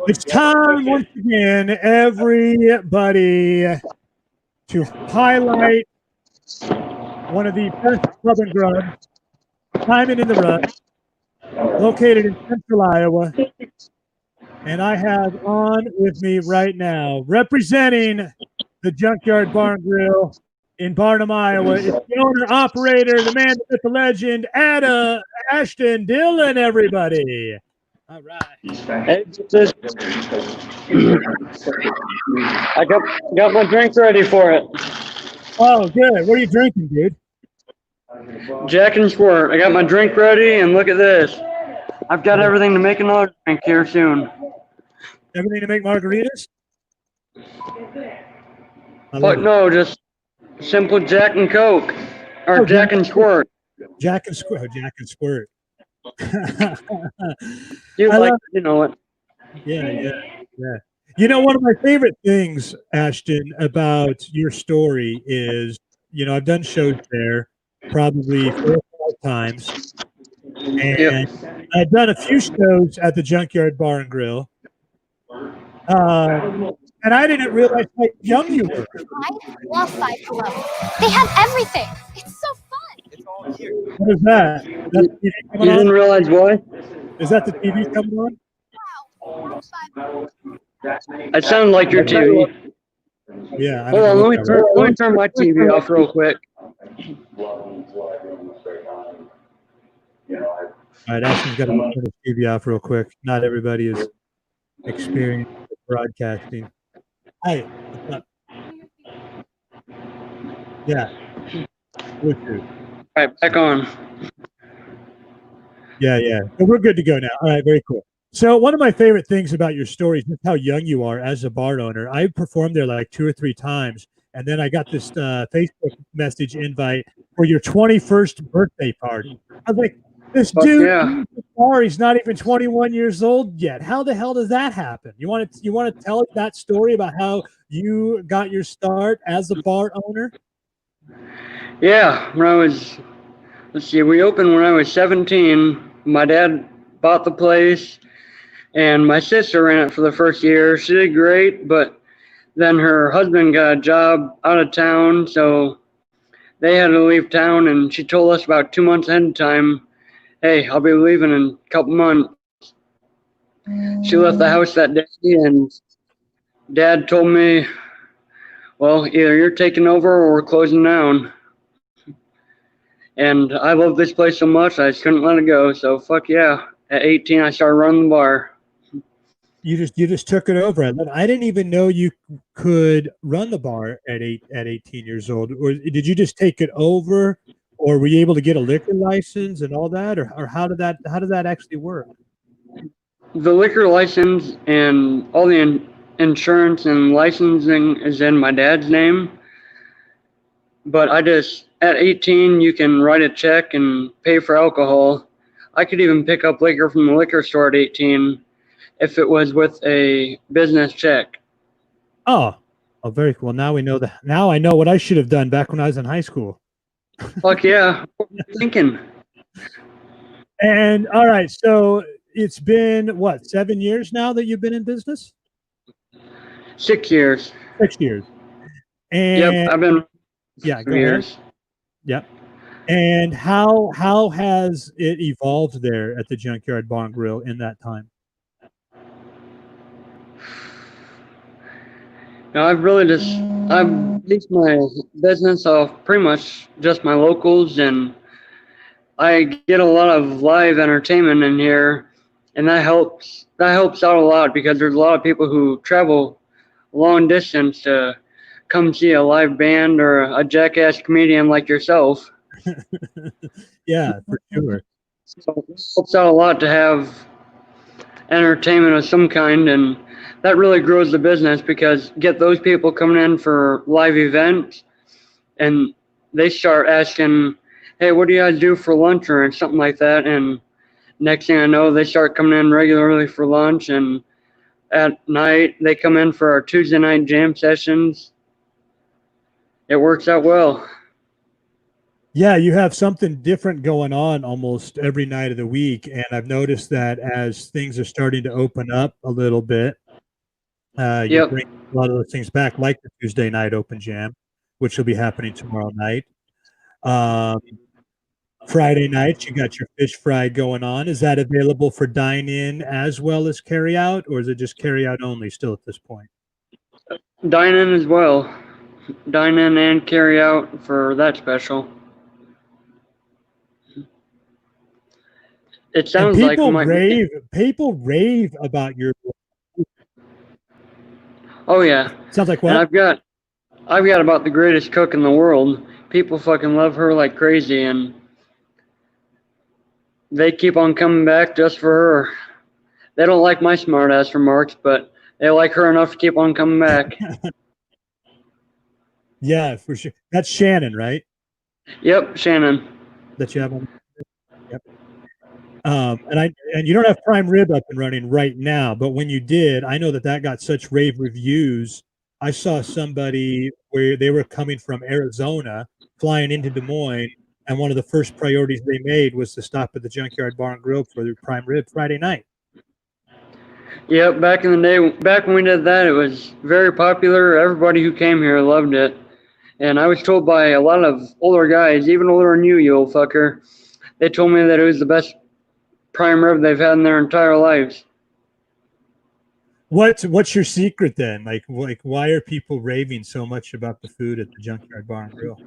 It's time once again, everybody, to highlight one of the best Club and Grub, Diamond in the Rut, located in Central Iowa. And I have on with me right now, representing the Junkyard Bar and Grill in Barnum, Iowa, it's the owner, operator, the man, the legend, Ashton Dillon, everybody. All right. Hey, I got my drink ready for it. Oh, good. What are you drinking, dude? Jack and Squirt. I got my drink ready, and look at this. I've got everything to make another drink here soon. Everything to make margaritas? But no, just simple Jack and Coke, or Jack and Squirt. Jack and Squirt. Jack and Squirt. You know it. Yeah. You know, one of my favorite things, Ashton, about your story is, you know, I've done shows there probably 4 or 5 times. And I've done a few shows at the Junkyard Bar and Grill. And I didn't realize how young you were. I love Five Below. They have everything. It's so fun. It's all here. What is that? Is that the TV coming You didn't realize what? Is that the TV coming on? Wow. It sounded like your TV. Yeah. Hold on, let me turn my TV off real quick. All right, Ashton's got to turn his TV off real quick. Not everybody is experienced broadcasting. Hi, what's up? Yeah. Bluetooth. All right, back on. Yeah. So we're good to go now. All right, very cool. So one of my favorite things about your story is just how young you are as a bar owner. I performed there like 2 or 3 times, and then I got this Facebook message invite for your 21st birthday party. I was like, this dude, he's not even 21 years old yet. How the hell does that happen? You want to tell that story about how you got your start as a bar owner? Yeah, we opened when I was 17. My dad bought the place, and my sister ran it for the first year. She did great, but then her husband got a job out of town, so they had to leave town, and she told us about 2 months ahead of time, hey, I'll be leaving in a couple months. She left the house that day, and Dad told me, well, either you're taking over or we're closing down. And I love this place so much, I just couldn't let it go. So fuck yeah. At 18, I started running the bar. You just took it over. I didn't even know you could run the bar at 18 years old. Or did you just take it over, or were you able to get a liquor license and all that, or how did that actually work? The liquor license and all the insurance and licensing is in my dad's name. But at 18, you can write a check and pay for alcohol. I could even pick up liquor from the liquor store at 18 if it was with a business check. Oh, very cool. Now we know that. Now I know what I should have done back when I was in high school. Fuck yeah. What were you thinking? And all right, so it's been what, 7 years now that you've been in business? 6 years. 6 years. And yep, I've been years. Yep. And how has it evolved there at the Junkyard Bar and Grill in that time? Now, I've based my business off pretty much just my locals, and I get a lot of live entertainment in here, and that helps out a lot because there's a lot of people who travel long distance to come see a live band or a jackass comedian like yourself. Yeah, for sure. So it helps out a lot to have entertainment of some kind, and that really grows the business because get those people coming in for live events, and they start asking, hey, what do you guys do for lunch or something like that, and next thing I know, they start coming in regularly for lunch, and at night, they come in for our Tuesday night jam sessions. It works out well. Yeah, you have something different going on almost every night of the week, and I've noticed that as things are starting to open up a little bit, you Yep. bring a lot of those things back, like the Tuesday night open jam, which will be happening tomorrow night. Um, Friday night, you got your fish fry going on. Is that available for dine in as well as carry out, or is it just carry out only still at this point? Dine in as well. Dine in and carry out for that special. It And sounds like we might be. people rave about your. Oh yeah, Sounds like and what? I've got about the greatest cook in the world. People fucking love her like crazy, and they keep on coming back just for her. They don't like my smart ass remarks, but they like her enough to keep on coming back. Yeah, for sure. That's Shannon, right? Yep, Shannon. That you have on. Yep. And you don't have prime rib up and running right now, but when you did, I know that got such rave reviews. I saw somebody where they were coming from Arizona, flying into Des Moines, and one of the first priorities they made was to stop at the Junkyard Bar and Grill for their prime rib Friday night. Yep, back in the day, back when we did that, it was very popular. Everybody who came here loved it. And I was told by a lot of older guys, even older than you old fucker, they told me that it was the best prime rib they've had in their entire lives. What's your secret then? Like why are people raving so much about the food at the Junkyard Bar and Grill?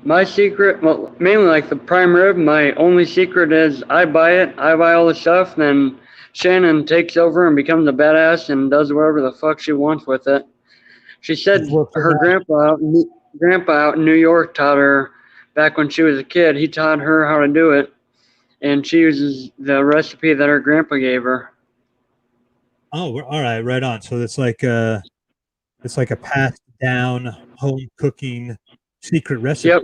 My secret, well, mainly like the prime rib, my only secret is I buy it, I buy all the stuff, then Shannon takes over and becomes a badass and does whatever the fuck she wants with it. She said her grandpa out in New York taught her back when she was a kid. He taught her how to do it, and she uses the recipe that her grandpa gave her. Oh, all right, right on. So it's like a passed down home cooking secret recipe. Yep.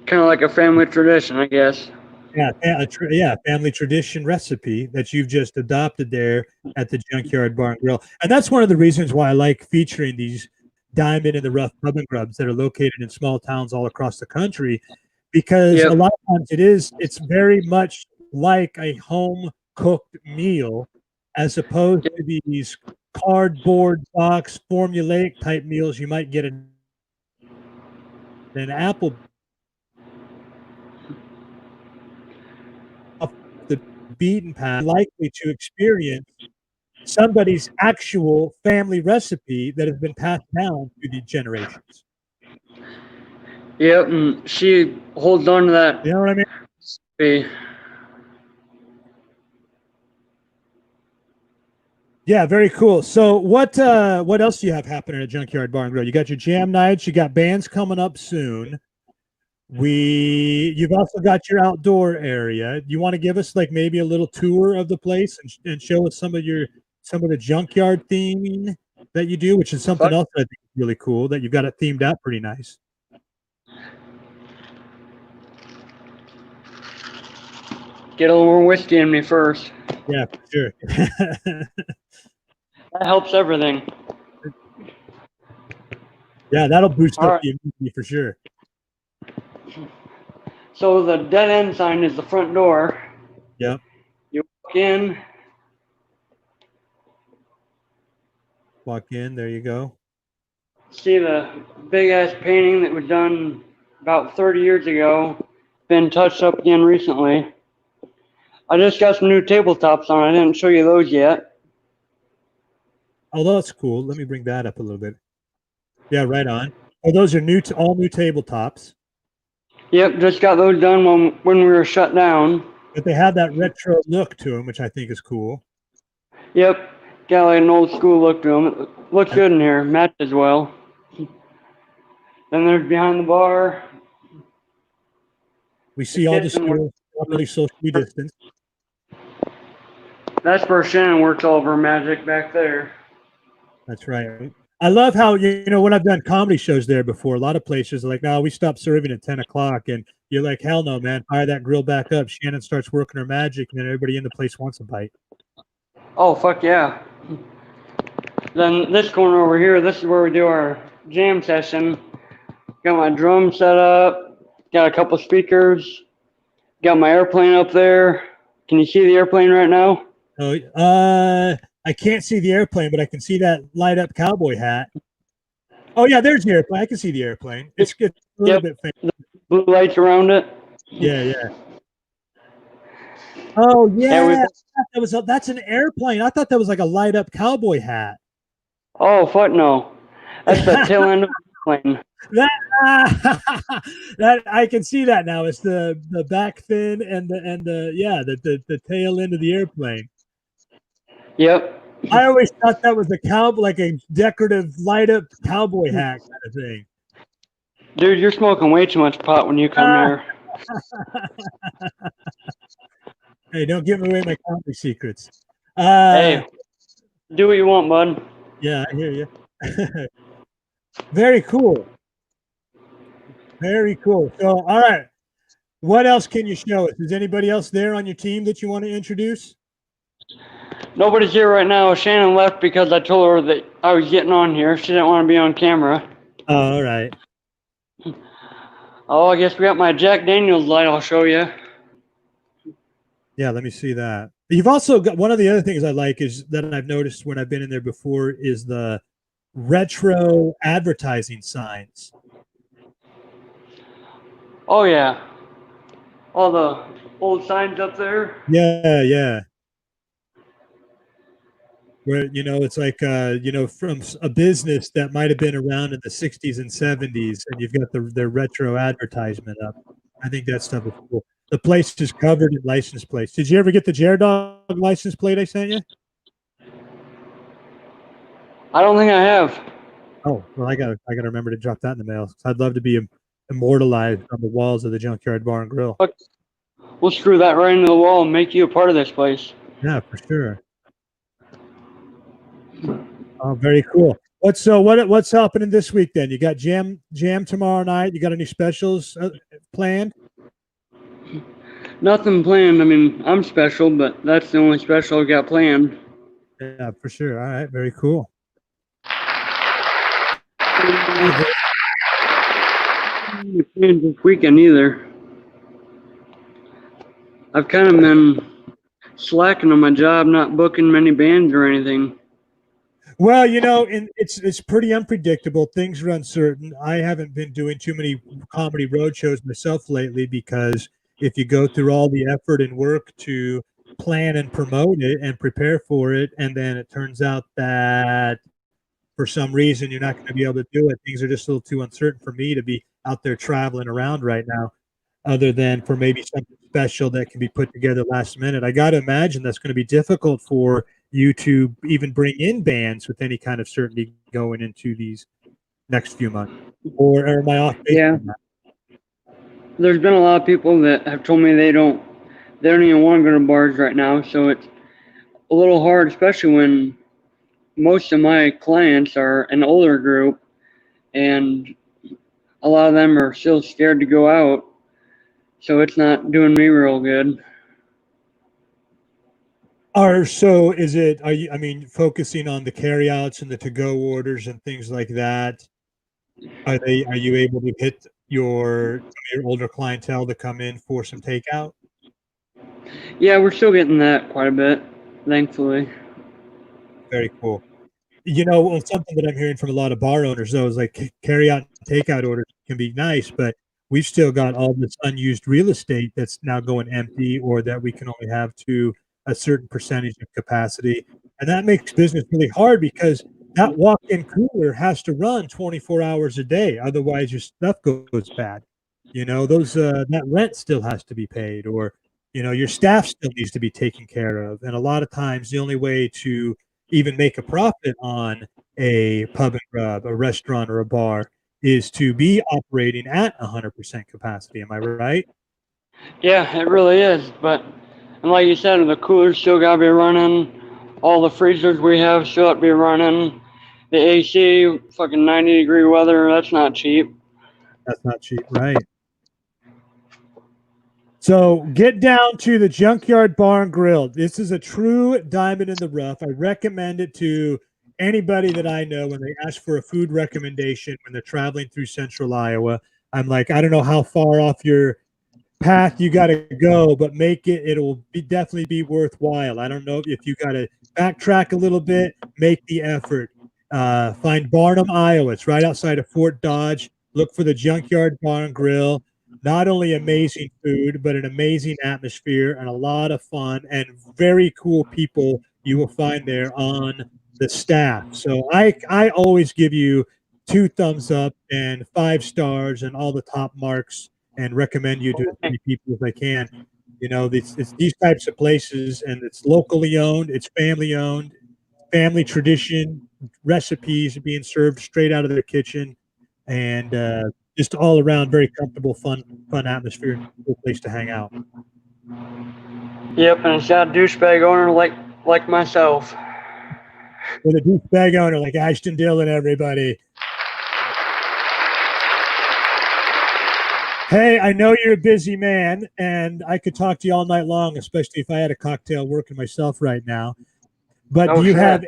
Kind of like a family tradition, I guess. Yeah, family tradition recipe that you've just adopted there at the Junkyard Bar and Grill. And that's one of the reasons why I like featuring these diamond in the rough pub and grubs that are located in small towns all across the country, because a lot of times it's very much like a home cooked meal as opposed to these cardboard box formulaic type meals you might get in an Apple off the beaten path, likely to experience somebody's actual family recipe that has been passed down through the generations. Yep, and she holds on to that. You know what I mean? Recipe. Yeah, very cool. So what else do you have happening at Junkyard Bar and Grill? You got your jam nights, you got bands coming up soon. You've also got your outdoor area. You want to give us like maybe a little tour of the place and show us some of the junkyard theming that you do, which is something else that I think is really cool, that you've got it themed out pretty nice. Get a little more whiskey in me first. Yeah, for sure. That helps everything. Yeah, that'll boost up the immunity for sure. So the dead end sign is the front door. Yep. You walk in. Walk in, there you go. See the big ass painting that was done about 30 years ago. Been touched up again recently. I just got some new tabletops on. I didn't show you those yet. Oh, that's cool. Let me bring that up a little bit. Yeah, right on. Oh, those are all new tabletops. Yep, just got those done when we were shut down. But they have that retro look to them, which I think is cool. Yep, got like an old school look to them. It looks good in here. Matches well. Then there's behind the bar. We see all the stools properly socially distanced. That's where Shannon works all of her magic back there. That's right. I love how, when I've done comedy shows there before, a lot of places are like, no, we stopped serving at 10 o'clock. And you're like, hell no, man. Fire that grill back up. Shannon starts working her magic, and then everybody in the place wants a bite. Oh, fuck yeah. Then this corner over here, this is where we do our jam session. Got my drum set up. Got a couple speakers. Got my airplane up there. Can you see the airplane right now? Oh, I can't see the airplane, but I can see that light up cowboy hat. Oh yeah, there's the airplane. I can see the airplane. It's a little bit faint. Blue lights around it. Yeah. Oh Yeah, yeah, that's an airplane. I thought that was like a light up cowboy hat. oh, fuck no. That's the tail end of the plane. That I can see that now. It's the back fin and the tail end of the airplane. Yep. I always thought that was like a decorative light up cowboy hat kind of thing. Dude, you're smoking way too much pot when you come here. Hey, don't give away my comedy secrets. Hey, do what you want, bud. Yeah, I hear you. Very cool. Very cool. So, all right. What else can you show us? Is anybody else there on your team that you want to introduce? Nobody's here right now. Shannon left because I told her that I was getting on here. She didn't want to be on camera. Oh, all right. Oh, I guess we got my Jack Daniels light I'll show you. Yeah, let me see that. You've also got one of the other things I like is that I've noticed when I've been in there before is the retro advertising signs. Oh, yeah. All the old signs up there. Yeah. Where, it's like, from a business that might have been around in the 60s and 70s, and you've got their retro advertisement up. I think that stuff is cool. The place is covered in license plates. Did you ever get the Dog license plate I sent you? I don't think I have. Oh, well, I gotta remember to drop that in the mail. I'd love to be immortalized on the walls of the Junkyard Bar and Grill. We'll screw that right into the wall and make you a part of this place. Yeah, for sure. Oh, very cool. What's happening this week then? You got jam tomorrow night. You got any specials planned? Nothing planned. I mean, I'm special, but that's the only special I got planned. Yeah, for sure. All right, very cool. This weekend either. I've kind of been slacking on my job, not booking many bands or anything. Well, and it's pretty unpredictable. Things are uncertain. I haven't been doing too many comedy road shows myself lately because if you go through all the effort and work to plan and promote it and prepare for it, and then it turns out that for some reason you're not going to be able to do it, things are just a little too uncertain for me to be out there traveling around right now, other than for maybe something special that can be put together last minute. I got to imagine that's going to be difficult for you to even bring in bands with any kind of certainty going into these next few months, or am I off base? Yeah. There's been a lot of people that have told me they don't even want to go to bars right now, so it's a little hard, especially when most of my clients are an older group and a lot of them are still scared to go out, so it's not doing me real good. Are you focusing on the carryouts and the to-go orders and things like that? Are you able to hit your older clientele to come in for some takeout? Yeah, we're still getting that quite a bit, thankfully. Very cool. Something that I'm hearing from a lot of bar owners though is like carry-out and takeout orders can be nice, but we've still got all this unused real estate that's now going empty, or that we can only have to a certain percentage of capacity. And that makes business really hard because that walk-in cooler has to run 24 hours a day. Otherwise your stuff goes bad. That rent still has to be paid, or, your staff still needs to be taken care of. And a lot of times the only way to even make a profit on a pub and grub, a restaurant or a bar is to be operating at 100% capacity. Am I right? Yeah, it really is. But, and like you said, the coolers still got to be running. All the freezers we have still have to be running. The AC, fucking 90-degree weather, that's not cheap. That's not cheap, right? So get down to the Junkyard Bar and Grill. This is a true diamond in the rough. I recommend it to anybody that I know, when they ask for a food recommendation when they're traveling through central Iowa, I'm like, I don't know how far off your path you got to go, but make it, it'll definitely be worthwhile. I don't know if you got to backtrack a little bit, make the effort. Find Barnum, Iowa. It's right outside of Fort Dodge. Look for the Junkyard Bar and Grill. Not only amazing food, but an amazing atmosphere and a lot of fun and very cool people you will find there on the staff. So I always give you 2 thumbs up and 5 stars and all the top marks, and recommend you to as many people as I can. You know, it's these types of places, and it's locally owned, it's family owned, family tradition, recipes being served straight out of their kitchen, and just all around very comfortable, fun atmosphere, cool place to hang out. Yep, and it's got a douchebag owner like myself. With a douchebag owner like Ashton Dillon, everybody. Hey, I know you're a busy man, and I could talk to you all night long, especially if I had a cocktail working myself right now. But do you have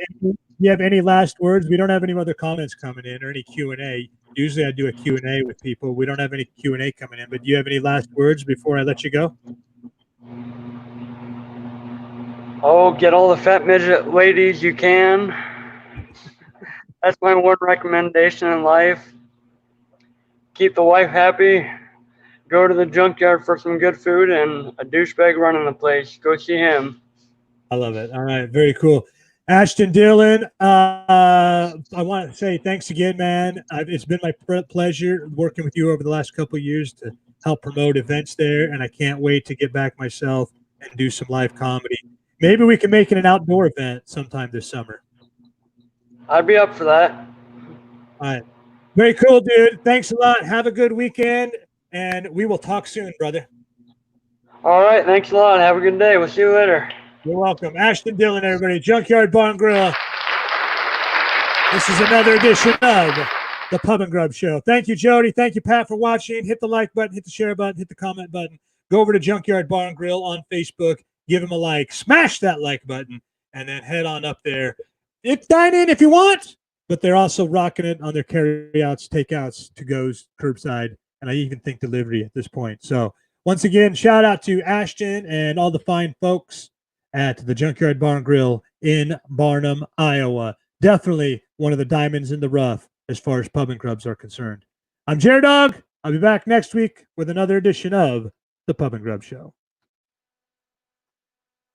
any last words? We don't have any other comments coming in or any Q&A. Usually I do a Q&A with people. We don't have any Q&A coming in, but do you have any last words before I let you go? Oh, get all the fat midget ladies you can. That's my one recommendation in life. Keep the wife happy. Go to the junkyard for some good food and a douchebag running the place. Go see him. I love it. All right. Very cool. Ashton Dillon, I want to say thanks again, man. It's been my pleasure working with you over the last couple of years to help promote events there, and I can't wait to get back myself and do some live comedy. Maybe we can make it an outdoor event sometime this summer. I'd be up for that. All right. Very cool, dude. Thanks a lot. Have a good weekend, and we will talk soon, brother. All right. Thanks a lot. Have a good day. We'll see you later. You're welcome. Ashton Dillon, everybody. Junkyard Bar and Grill. This is another edition of the Pub and Grub Show. Thank you, Jody. Thank you, Pat, for watching. Hit the like button, hit the share button, hit the comment button. Go over to Junkyard Bar and Grill on Facebook. Give them a like. Smash that like button, and then head on up there. Dine in if you want, but they're also rocking it on their carry-outs, takeouts, to-goes, curbside, and I even think delivery at this point. So once again, shout out to Ashton and all the fine folks at the Junkyard Bar and Grill in Barnum, Iowa. Definitely one of the diamonds in the rough as far as pub and grubs are concerned. I'm Jared Dog. I'll be back next week with another edition of the Pub and Grub Show.